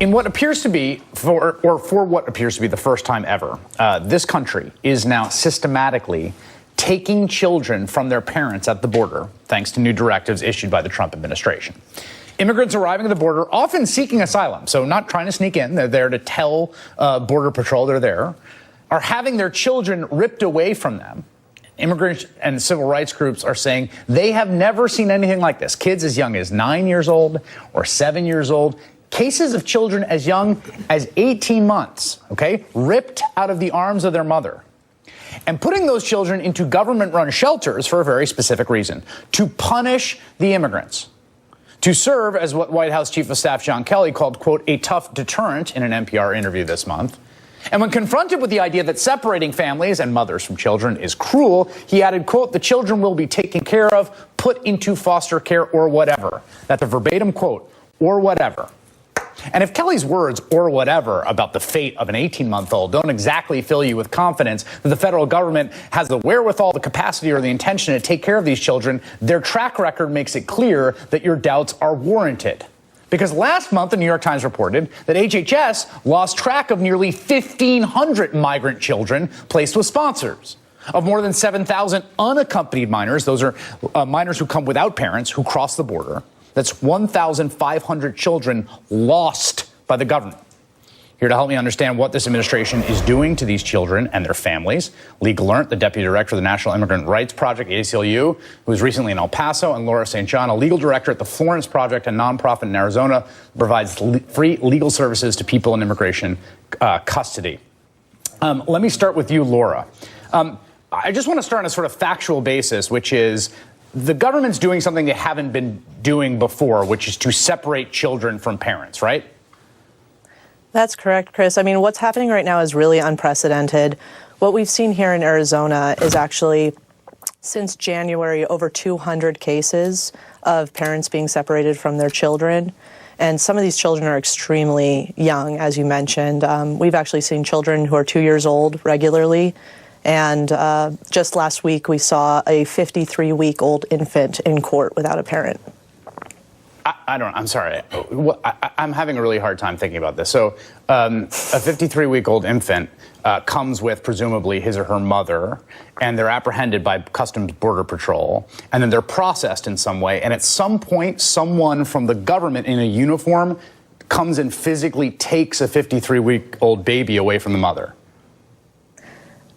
In what appears to be, for what appears to be the first time ever, this country is now systematically taking children from their parents at the border, thanks to new directives issued by the Trump administration. Immigrants arriving at the border, often seeking asylum, so not trying to sneak in, they're there to tell Border Patrol they're there, are having their children ripped away from them. Immigrant and civil rights groups are saying they have never seen anything like this. Kids as young as 9 years old or 7 years old. Cases of children as young as 18 months, okay, ripped out of the arms of their mother. And putting those children into government-run shelters for a very specific reason, to punish the immigrants, to serve as what White House Chief of Staff John Kelly called, quote, a tough deterrent in an NPR interview this month. And when confronted with the idea that separating families and mothers from children is cruel, he added, quote, the children will be taken care of, put into foster care or whatever. That's a verbatim quote, or whatever. And if Kelly's words, or whatever, about the fate of an 18-month-old don't exactly fill you with confidence that the federal government has the wherewithal, the capacity, or the intention to take care of these children, their track record makes it clear that your doubts are warranted. Because last month, the New York Times reported that HHS lost track of nearly 1,500 migrant children placed with sponsors. Of more than 7,000 unaccompanied minors, those are minors who come without parents, who cross the border. That's 1,500 children lost by the government. Here to help me understand what this administration is doing to these children and their families, Lee Gallant, the Deputy Director of the National Immigrant Rights Project, ACLU, who was recently in El Paso, and Laura St. John, a legal director at the Florence Project, a nonprofit in Arizona, provides free legal services to people in immigration custody. Let me start with you, Laura. I just want to start on a sort of factual basis, which is the government's doing something they haven't been doing before, which is to separate children from parents, right? That's correct, Chris. I mean, what's happening right now is really unprecedented. What we've seen here in Arizona is actually, since January, over 200 cases of parents being separated from their children. And some of these children are extremely young, as you mentioned. We've actually seen children who are 2 years old regularly. And just last week, we saw a 53-week-old infant in court without a parent. I'm sorry. I'm having a really hard time thinking about this. So a 53-week-old infant comes with presumably his or her mother, and they're apprehended by Customs Border Patrol, and then they're processed in some way. And at some point, someone from the government in a uniform comes and physically takes a 53-week-old baby away from the mother.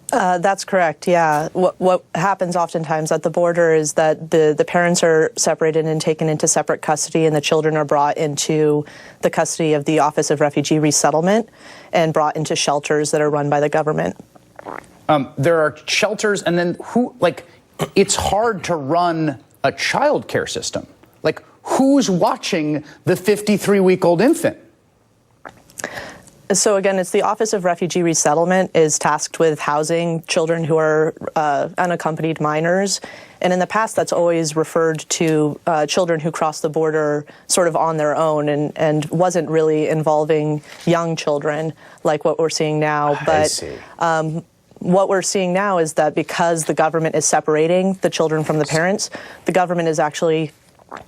That's correct, yeah. What happens oftentimes at the border is that the parents are separated and taken into separate custody, and the children are brought into the custody of the Office of Refugee Resettlement and brought into shelters that are run by the government. There are shelters, and then it's hard to run a child care system. Like, who's watching the 53-week-old infant? So again, it's the Office of Refugee Resettlement is tasked with housing children who are unaccompanied minors. And in the past, that's always referred to children who cross the border sort of on their own and wasn't really involving young children like what we're seeing now. But what we're seeing now is that because the government is separating the children from the parents, the government is actually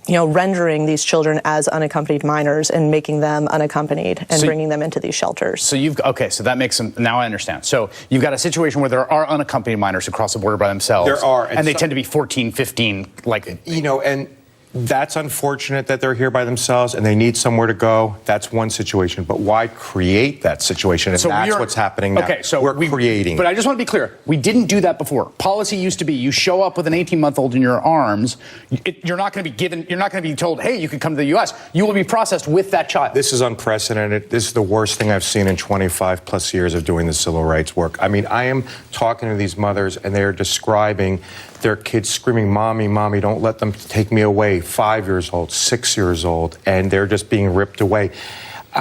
rendering these children as unaccompanied minors and making them unaccompanied and bringing them into these shelters. So so that makes them, now I understand. So you've got a situation where there are unaccompanied minors who cross the border by themselves. There are. And they tend to be 14, 15, and that's unfortunate that they're here by themselves and they need somewhere to go. That's one situation. But why create that situation? And that's what's happening now. Okay, so we're creating. But I just want to be clear. We didn't do that before. Policy used to be you show up with an 18-month-old in your arms. You're not going to be told, hey, you can come to the U.S. You will be processed with that child. This is unprecedented. This is the worst thing I've seen in 25 plus years of doing the civil rights work. I mean, I am talking to these mothers and they're describing their kids screaming, Mommy, Mommy, don't let them take me away. 5 years old, 6 years old, and they're just being ripped away.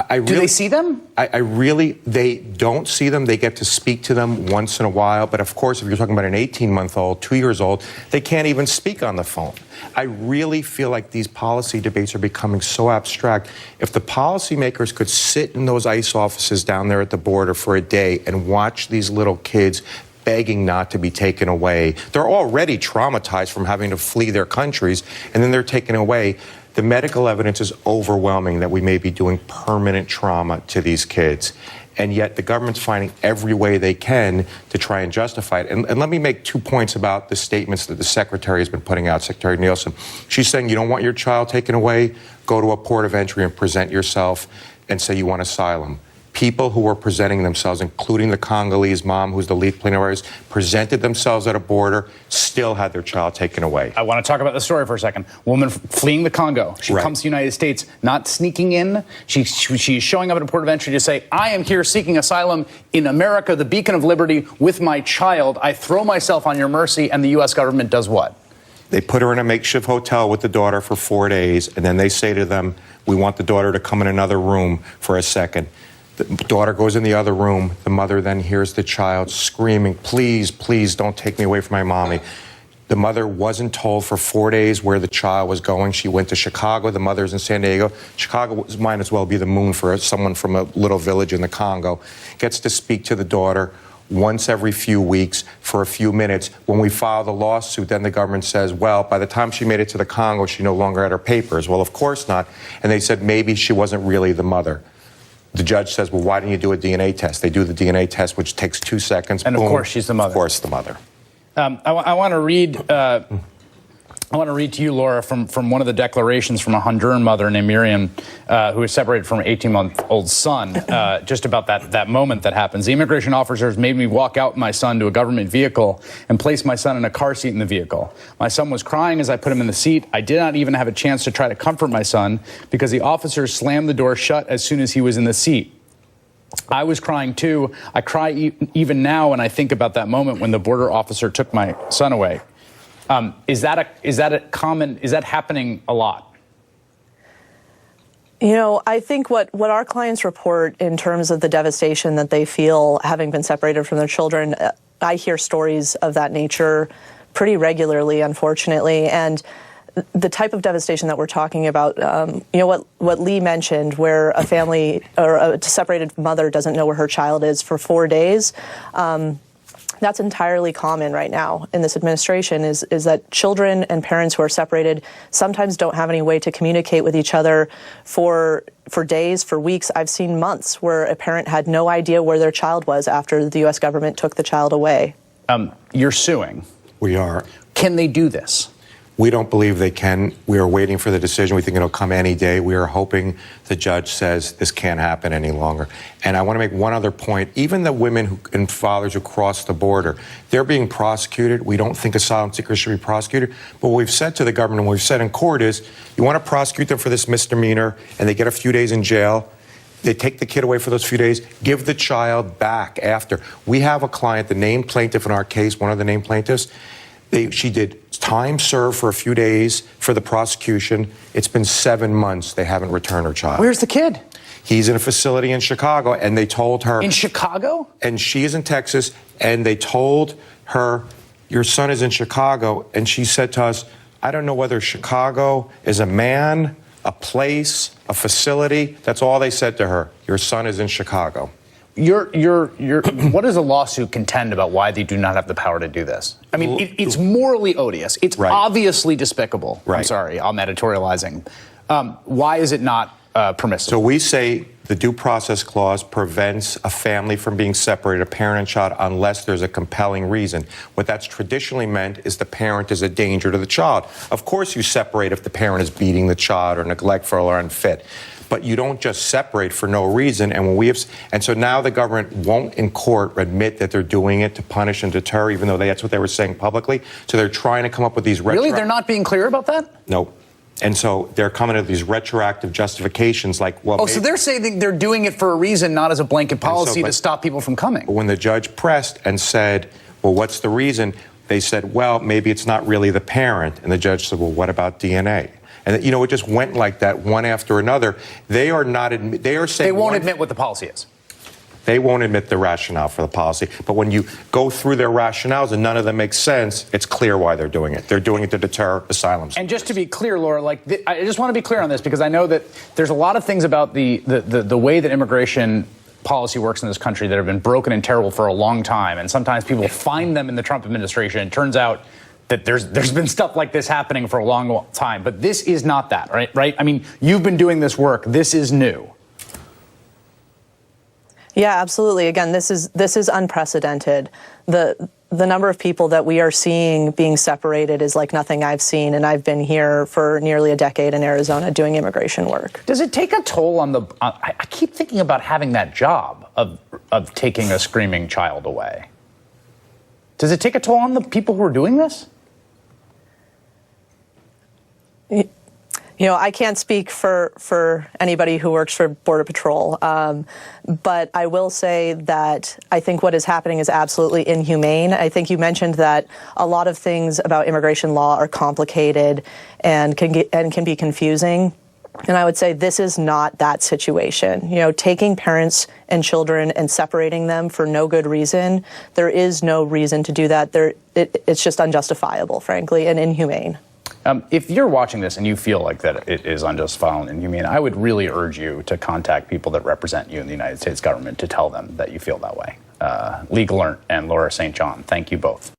Do they see them? They don't see them. They get to speak to them once in a while. But of course, if you're talking about an 18-month-old, 2 years old, they can't even speak on the phone. I really feel like these policy debates are becoming so abstract. If the policymakers could sit in those ICE offices down there at the border for a day and watch these little kids begging not to be taken away. They're already traumatized from having to flee their countries, and then they're taken away. The medical evidence is overwhelming that we may be doing permanent trauma to these kids. And yet the government's finding every way they can to try and justify it. And let me make 2 points about the statements that the secretary has been putting out, Secretary Nielsen. She's saying you don't want your child taken away, go to a port of entry and present yourself and say you want asylum. People who were presenting themselves, including the Congolese mom, who's the lead plaintiff, presented themselves at a border, still had their child taken away. I want to talk about the story for a second. Woman fleeing the Congo. She comes to the United States, not sneaking in. She's showing up at a port of entry to say, I am here seeking asylum in America, the beacon of liberty, with my child. I throw myself on your mercy, and the U.S. government does what? They put her in a makeshift hotel with the daughter for 4 days, and then they say to them, we want the daughter to come in another room for a second. The daughter goes in the other room. The mother then hears the child screaming, please, please don't take me away from my mommy. The mother wasn't told for 4 days where the child was going. She went to Chicago. The mother's in San Diego. Chicago might as well be the moon for someone from a little village in the Congo. Gets to speak to the daughter once every few weeks for a few minutes. When we file the lawsuit, then the government says, well, by the time she made it to the Congo, she no longer had her papers. Well, of course not. And they said maybe she wasn't really the mother. The judge says, well, why didn't you do a DNA test? They do the DNA test, which takes 2 seconds. And boom, of course, she's the mother. Of course, the mother. I want to read. I want to read to you, Laura, from one of the declarations from a Honduran mother named Miriam, who is separated from an 18-month-old son, just about that moment that happens. The immigration officers made me walk out my son to a government vehicle and place my son in a car seat in the vehicle. My son was crying as I put him in the seat. I did not even have a chance to try to comfort my son because the officers slammed the door shut as soon as he was in the seat. I was crying too. I cry even now when I think about that moment when the border officer took my son away. Is that happening a lot? You know, I think what our clients report in terms of the devastation that they feel having been separated from their children, I hear stories of that nature pretty regularly, unfortunately. And the type of devastation that we're talking about, you know, what Lee mentioned, where a family or a separated mother doesn't know where her child is for 4 days, that's entirely common right now in this administration, is that children and parents who are separated sometimes don't have any way to communicate with each other for days, for weeks. I've seen months where a parent had no idea where their child was after the U.S. government took the child away. You're suing. We are. Can they do this? We don't believe they can. We are waiting for the decision. We think it'll come any day. We are hoping the judge says this can't happen any longer. And I want to make one other point. Even the women and fathers who cross the border, they're being prosecuted. We don't think asylum seekers should be prosecuted. But what we've said to the government and what we've said in court is, you want to prosecute them for this misdemeanor and they get a few days in jail. They take the kid away for those few days, give the child back after. We have a client, the named plaintiff in our case, one of the named plaintiffs, she did time served for a few days for the prosecution. It's been 7 months. They haven't returned her child. Where's the kid? He's in a facility in Chicago, and they told her... In Chicago? And she is in Texas, and they told her, your son is in Chicago, and she said to us, I don't know whether Chicago is a man, a place, a facility. That's all they said to her. Your son is in Chicago. What does a lawsuit contend about why they do not have the power to do this? I mean, it's morally odious. It's obviously despicable. I'm sorry, I'm editorializing. Why is it not permissible? So we say the due process clause prevents a family from being separated, a parent and child, unless there's a compelling reason. What that's traditionally meant is the parent is a danger to the child. Of course you separate if the parent is beating the child or neglectful or unfit. But you don't just separate for no reason. And so now the government won't in court admit that they're doing it to punish and deter, even though that's what they were saying publicly. So they're trying to come up with these Really? They're not being clear about that? No. And so they're coming to these retroactive justifications like, well... so they're saying they're doing it for a reason, not as a blanket policy to stop people from coming. When the judge pressed and said, well, what's the reason? They said, well, maybe it's not really the parent. And the judge said, well, what about DNA? And, you know, it just went like that one after another. They are not, they are saying... They won't admit what the policy is. They won't admit the rationale for the policy. But when you go through their rationales and none of them makes sense, it's clear why they're doing it. They're doing it to deter asylums. And just to be clear, Laura, I just want to be clear on this because I know that there's a lot of things about the way that immigration policy works in this country that have been broken and terrible for a long time. And sometimes people find them in the Trump administration. It turns out that there's been stuff like this happening for a long time, but this is not that, right? I mean, you've been doing this work. This is new. Yeah, absolutely. Again, this is unprecedented. The number of people that we are seeing being separated is like nothing I've seen, and I've been here for nearly a decade in Arizona doing immigration work. Does it take a toll on the? I keep thinking about having that job of taking a screaming child away. Does it take a toll on the people who are doing this? I can't speak for anybody who works for Border Patrol, but I will say that I think what is happening is absolutely inhumane. I think you mentioned that a lot of things about immigration law are complicated and can be confusing. And I would say this is not that situation. Taking parents and children and separating them for no good reason, there is no reason to do that. It's just unjustifiable, frankly, and inhumane. If you're watching this and you feel like that it is unjustifiable and inhumane, I would really urge you to contact people that represent you in the United States government to tell them that you feel that way. Lee Gallant and Laura St. John, thank you both.